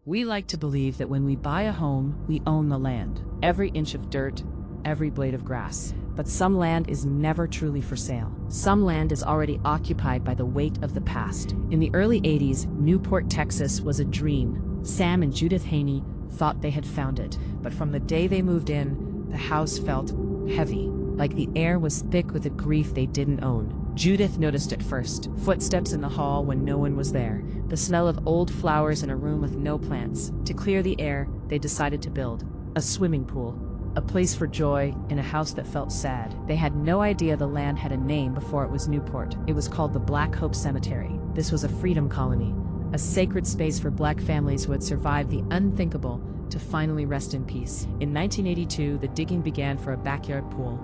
We like to believe that when we buy a home, we own the land, every inch of dirt, every blade of grass. But some land is never truly for sale. Some land is already occupied by the weight of the past. In the early 80s, Newport, Texas was a dream. Sam and Judith Haney thought they had found it, but from the day they moved in, the house felt heavy, like the air was thick with a grief they didn't own. Judith noticed it first. Footsteps in the hall when no one was there. The smell of old flowers in a room with no plants. To clear the air, they decided to build a swimming pool. A place for joy in a house that felt sad. They had no idea the land had a name before it was Newport. It was called the Black Hope Cemetery. This was a freedom colony, a sacred space for Black families who had survived the unthinkable to finally rest in peace. In 1982, the digging began for a backyard pool.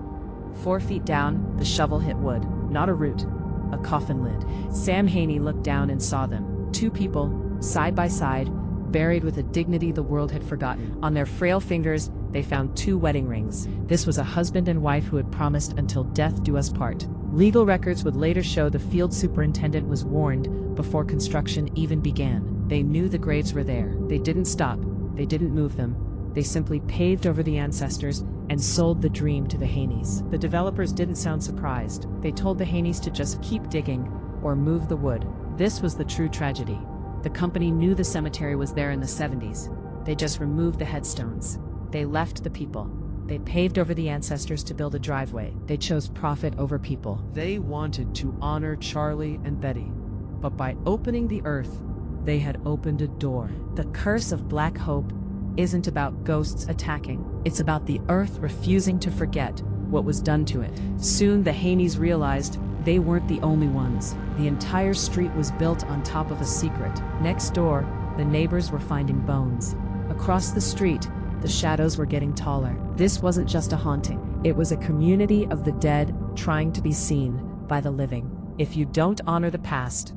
4 feet down, the shovel hit wood, not a root, a coffin lid. Sam Haney looked down and saw them. 2 people, side by side, buried with a dignity the world had forgotten. On their frail fingers, they found 2 wedding rings. This was a husband and wife who had promised until death do us part. Legal records would later show the field superintendent was warned before construction even began. They knew the graves were there. They didn't stop. They didn't move them. They simply paved over the ancestors and sold the dream to the Haneys. The developers didn't sound surprised. They told the Haneys to just keep digging or move the wood. This was the true tragedy. The company knew the cemetery was there in the 70s. They just removed the headstones. They left the people. They paved over the ancestors to build a driveway. They chose profit over people. They wanted to honor Charlie and Betty, but by opening the earth, they had opened a door. The curse of Black Hope isn't about ghosts attacking. It's about the earth refusing to forget what was done to it. Soon the Haneys realized they weren't the only ones. The entire street was built on top of a secret. Next door, the neighbors were finding bones. Across the street, the shadows were getting taller. This wasn't just a haunting. It was a community of the dead trying to be seen by the living. If you don't honor the past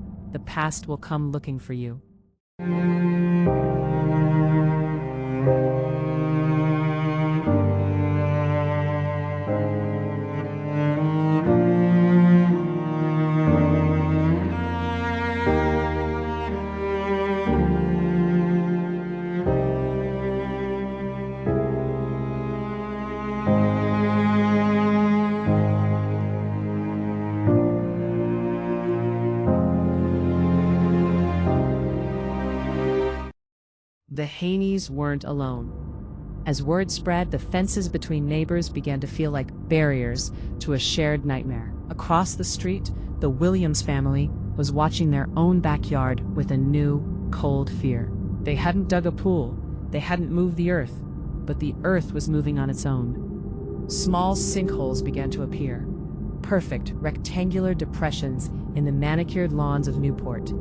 will come looking for you. The Haneys weren't alone. As word spread, the fences between neighbors began to feel like barriers to a shared nightmare. Across the street, the Williams family was watching their own backyard with a new, cold fear. They hadn't dug a pool, they hadn't moved the earth, but the earth was moving on its own. Small sinkholes began to appear, perfect rectangular depressions in the manicured lawns of Newport.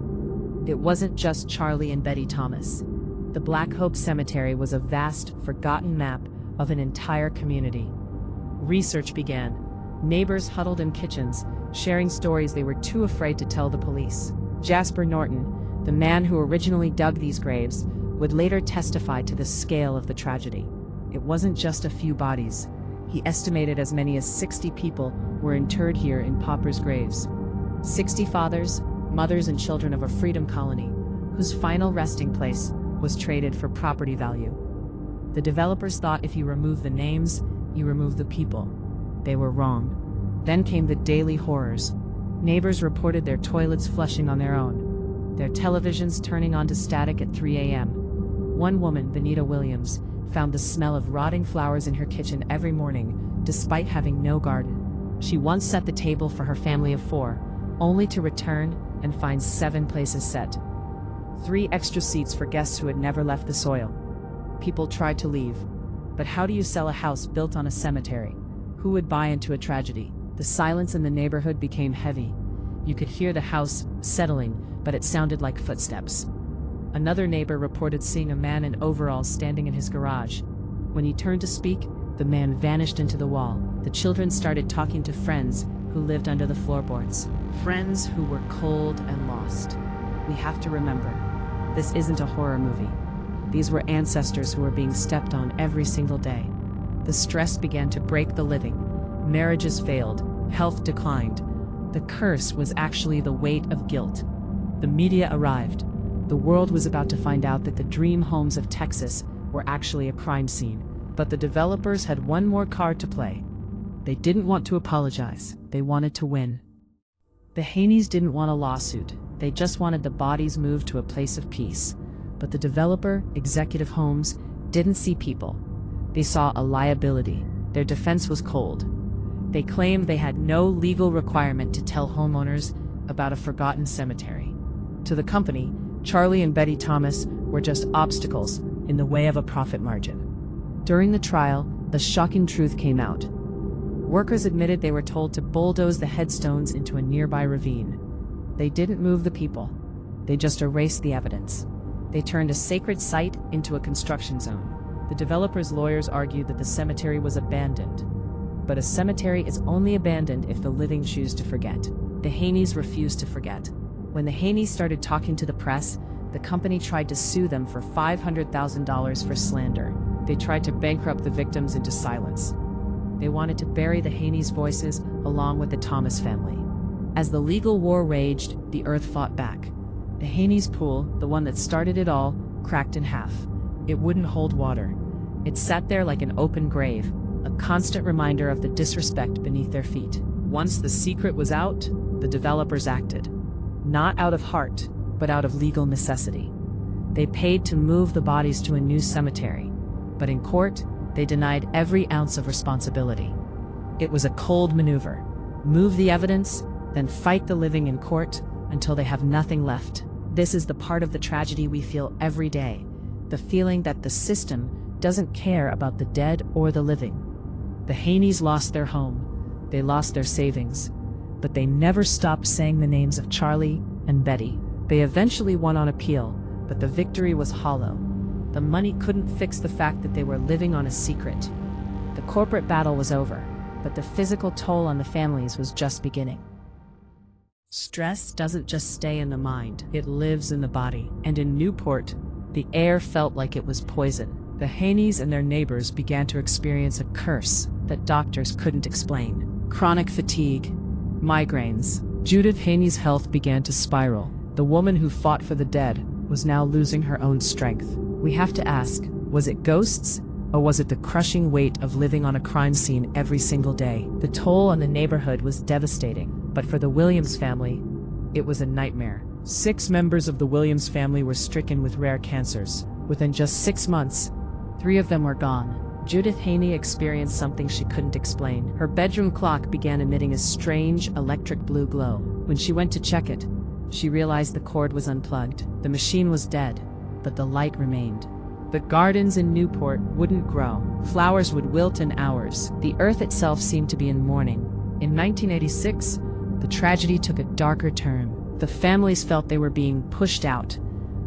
It wasn't just Charlie and Betty Thomas. The Black Hope Cemetery was a vast, forgotten map of an entire community. Research began. Neighbors huddled in kitchens, sharing stories they were too afraid to tell the police. Jasper Norton, the man who originally dug these graves, would later testify to the scale of the tragedy. It wasn't just a few bodies. He estimated as many as 60 people were interred here in paupers' graves. 60 fathers, mothers, and children of a freedom colony, whose final resting place was traded for property value. The developers thought if you remove the names, you remove the people. They were wrong. Then came the daily horrors. Neighbors reported their toilets flushing on their own, their televisions turning on to static at 3 a.m. One woman, Benita Williams, found the smell of rotting flowers in her kitchen every morning, despite having no garden. She once set the table for her family of 4, only to return and find 7 places set. 3 extra seats for guests who had never left the soil. People tried to leave. But how do you sell a house built on a cemetery? Who would buy into a tragedy? The silence in the neighborhood became heavy. You could hear the house settling, but it sounded like footsteps. Another neighbor reported seeing a man in overalls standing in his garage. When he turned to speak, the man vanished into the wall. The children started talking to friends who lived under the floorboards. Friends who were cold and lost. We have to remember, this isn't a horror movie. These were ancestors who were being stepped on every single day. The stress began to break the living. Marriages failed. Health declined. The curse was actually the weight of guilt. The media arrived. The world was about to find out that the dream homes of Texas were actually a crime scene. But the developers had one more card to play. They didn't want to apologize. They wanted to win. The Haneys didn't want a lawsuit. They just wanted the bodies moved to a place of peace. But the developer, Executive Homes, didn't see people. They saw a liability. Their defense was cold. They claimed they had no legal requirement to tell homeowners about a forgotten cemetery. To the company, Charlie and Betty Thomas were just obstacles in the way of a profit margin. During the trial, the shocking truth came out. Workers admitted they were told to bulldoze the headstones into a nearby ravine. They didn't move the people. They just erased the evidence. They turned a sacred site into a construction zone. The developers' lawyers argued that the cemetery was abandoned. But a cemetery is only abandoned if the living choose to forget. The Haneys refused to forget. When the Haneys started talking to the press, the company tried to sue them for $500,000 for slander. They tried to bankrupt the victims into silence. They wanted to bury the Haneys' voices along with the Thomas family. As the legal war raged, the earth fought back. The Haneys' pool, the one that started it all, cracked in half. It wouldn't hold water. It sat there like an open grave, a constant reminder of the disrespect beneath their feet. Once the secret was out, the developers acted. Not out of heart, but out of legal necessity. They paid to move the bodies to a new cemetery. But in court, they denied every ounce of responsibility. It was a cold maneuver. Move the evidence, then fight the living in court until they have nothing left. This is the part of the tragedy we feel every day. The feeling that the system doesn't care about the dead or the living. The Haneys lost their home. They lost their savings. But they never stopped saying the names of Charlie and Betty. They eventually won on appeal, but the victory was hollow. The money couldn't fix the fact that they were living on a secret. The corporate battle was over, but the physical toll on the families was just beginning. Stress doesn't just stay in the mind, it lives in the body. And in Newport, the air felt like it was poison. The Haneys and their neighbors began to experience a curse that doctors couldn't explain. Chronic fatigue, migraines. Judith Haney's health began to spiral. The woman who fought for the dead was now losing her own strength. We have to ask, was it ghosts, or was it the crushing weight of living on a crime scene every single day? The toll on the neighborhood was devastating, but for the Williams family, it was a nightmare. 6 members of the Williams family were stricken with rare cancers. Within just 6 months, 3 of them were gone. Judith Haney experienced something she couldn't explain. Her bedroom clock began emitting a strange electric blue glow. When she went to check it, she realized the cord was unplugged. The machine was dead, but the light remained. The gardens in Newport wouldn't grow. Flowers would wilt in hours. The earth itself seemed to be in mourning. In 1986, the tragedy took a darker turn. The families felt they were being pushed out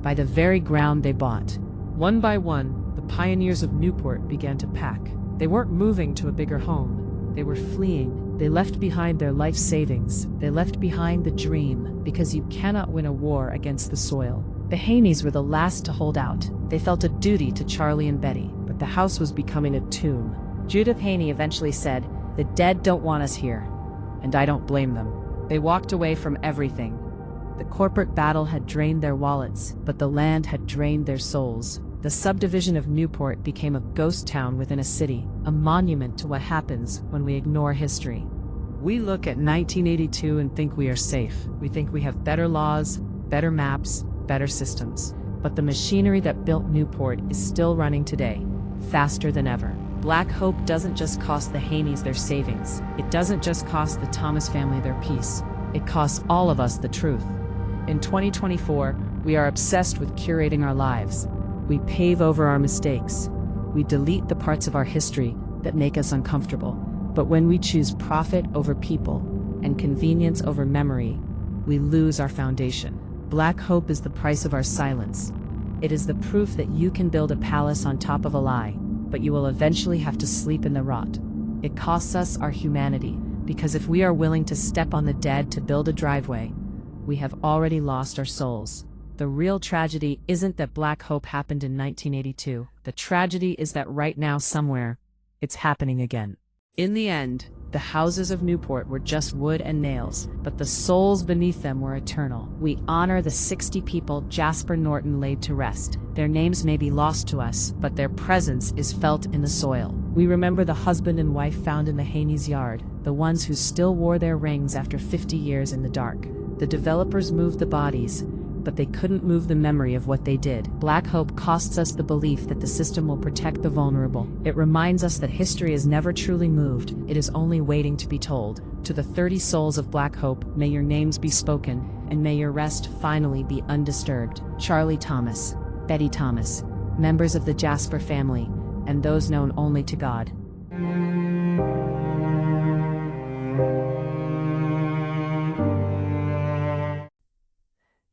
by the very ground they bought. One by one, the pioneers of Newport began to pack. They weren't moving to a bigger home. They were fleeing. They left behind their life savings. They left behind the dream, because you cannot win a war against the soil. The Haneys were the last to hold out. They felt a duty to Charlie and Betty, but the house was becoming a tomb. Judith Haney eventually said, "The dead don't want us here, and I don't blame them." They walked away from everything. The corporate battle had drained their wallets, but the land had drained their souls. The subdivision of Newport became a ghost town within a city, a monument to what happens when we ignore history. We look at 1982 and think we are safe. We think we have better laws, better maps, better systems. But the machinery that built Newport is still running today, faster than ever. Black hope doesn't just cost the Haneys their savings. It doesn't just cost the Thomas family their peace. It costs all of us the truth. In 2024, we are obsessed with curating our lives. We pave over our mistakes. We delete the parts of our history that make us uncomfortable. But when we choose profit over people and convenience over memory, we lose our foundation. Black hope is the price of our silence. It is the proof that you can build a palace on top of a lie, but you will eventually have to sleep in the rot. It costs us our humanity, because if we are willing to step on the dead to build a driveway, we have already lost our souls. The real tragedy isn't that Black hope happened in 1982. The tragedy is that right now somewhere, it's happening again. In the end, the houses of Newport were just wood and nails, but the souls beneath them were eternal. We honor the 60 people Jasper Norton laid to rest. Their names may be lost to us, but their presence is felt in the soil. We remember the husband and wife found in the Haney's yard, the ones who still wore their rings after 50 years in the dark. The developers moved the bodies, but they couldn't move the memory of what they did. Black hope costs us the belief that the system will protect the vulnerable. It reminds us that history is never truly moved, it is only waiting to be told. To the 30 souls of Black Hope, may your names be spoken, and may your rest finally be undisturbed. Charlie Thomas, Betty Thomas, members of the Jasper family, and those known only to God.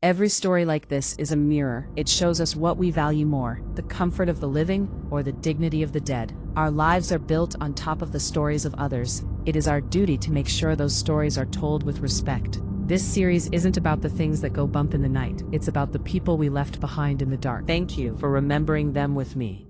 Every story like this is a mirror. It shows us what we value more, the comfort of the living or the dignity of the dead. Our lives are built on top of the stories of others. It is our duty to make sure those stories are told with respect. This series isn't about the things that go bump in the night. It's about the people we left behind in the dark. Thank you for remembering them with me.